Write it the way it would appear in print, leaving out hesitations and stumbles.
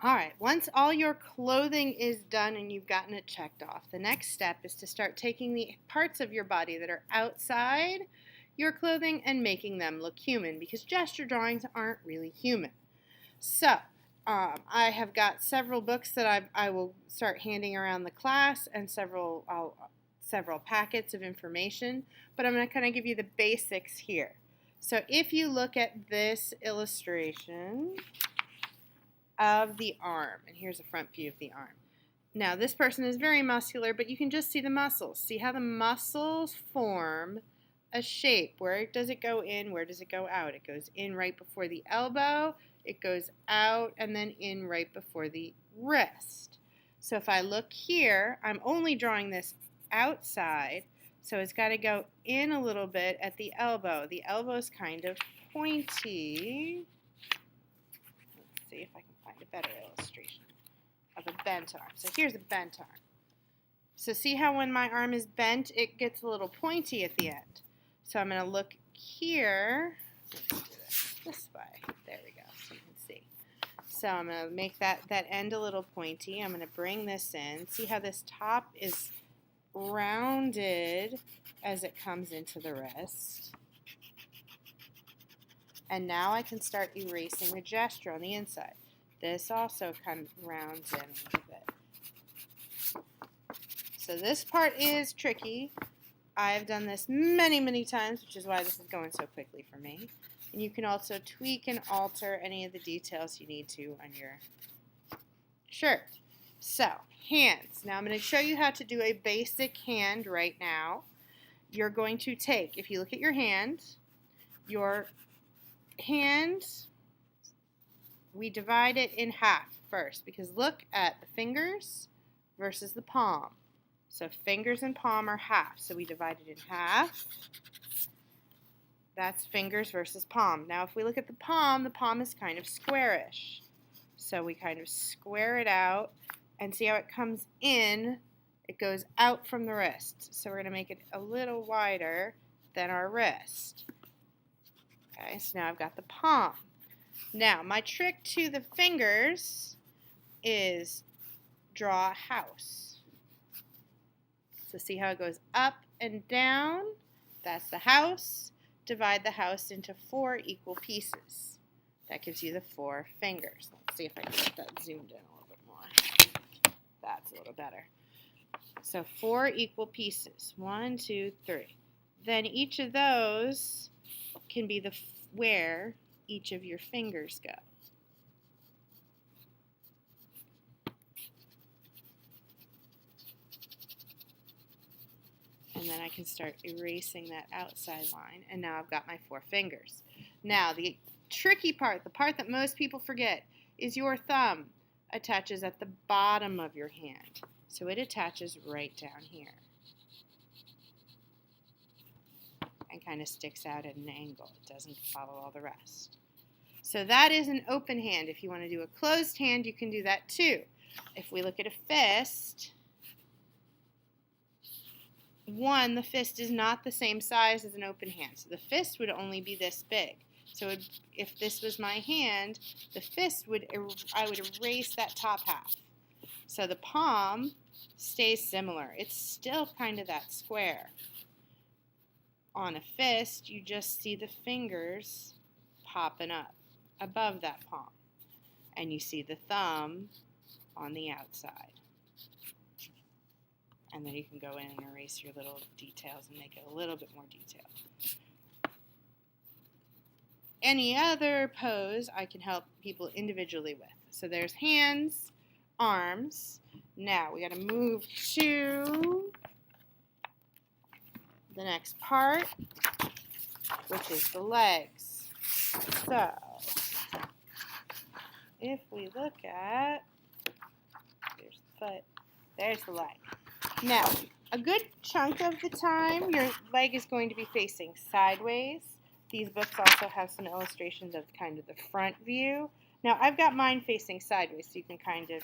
Alright, once all your clothing is done and you've gotten it checked off, the next step is to start taking the parts of your body that are outside your clothing and making them look human, because gesture drawings aren't really human. So, I have got several books that I will start handing around the class, and several packets of information, but I'm going to kind of give you the basics here. So if you look at this illustration of the arm, and here's a front view of the arm. Now this person is very muscular, but you can just see the muscles. See how the muscles form a shape. Where does it go in? Where does it go out? It goes in right before the elbow, it goes out, and then in right before the wrist. So if I look here, I'm only drawing this outside, so it's got to go in a little bit at the elbow. The elbow is kind of pointy. Let's see if I can find a better illustration of a bent arm. So here's a bent arm. So see how when my arm is bent, it gets a little pointy at the end. So I'm going to look here. Let's do this way. There we go, so you can see. So I'm going to make that end a little pointy. I'm going to bring this in. See how this top is rounded as it comes into the wrist. And now I can start erasing the gesture on the inside. This also kind of rounds in a little bit. So this part is tricky. I've done this many, many times, which is why this is going so quickly for me. And you can also tweak and alter any of the details you need to on your shirt. So, hands. Now I'm going to show you how to do a basic hand right now. You're going to take, if you look at your hand, we divide it in half first, because look at the fingers versus the palm. So fingers and palm are half, so we divide it in half. That's fingers versus palm. Now if we look at the palm is kind of squarish. So we kind of square it out, and see how it comes in, it goes out from the wrist. So we're going to make it a little wider than our wrist. Okay, so now I've got the palm. Now my trick to the fingers is draw a house. So see how it goes up and down? That's the house. Divide the house into 4 equal pieces. That gives you the 4 fingers. Let's see if I can get that zoomed in a little bit more. That's a little better. So 4 equal pieces. 1, 2, 3. Then each of those can be where each of your fingers go. And then I can start erasing that outside line, and now I've got my 4 fingers. Now the tricky part, the part that most people forget, is your thumb attaches at the bottom of your hand. So it attaches right down here and kind of sticks out at an angle. It doesn't follow all the rest. So that is an open hand. If you want to do a closed hand, you can do that too. If we look at a fist, the fist is not the same size as an open hand. So the fist would only be this big. So if this was my hand, the fist I would erase that top half. So the palm stays similar. It's still kind of that square. On a fist, you just see the fingers popping up above that palm. And you see the thumb on the outside. And then you can go in and erase your little details and make it a little bit more detailed. Any other pose I can help people individually with. So there's hands, arms. Now we got to move to the next part, which is the legs. So if we look at, there's the foot, there's the leg. Now, a good chunk of the time, your leg is going to be facing sideways. These books also have some illustrations of kind of the front view. Now, I've got mine facing sideways, so you can kind of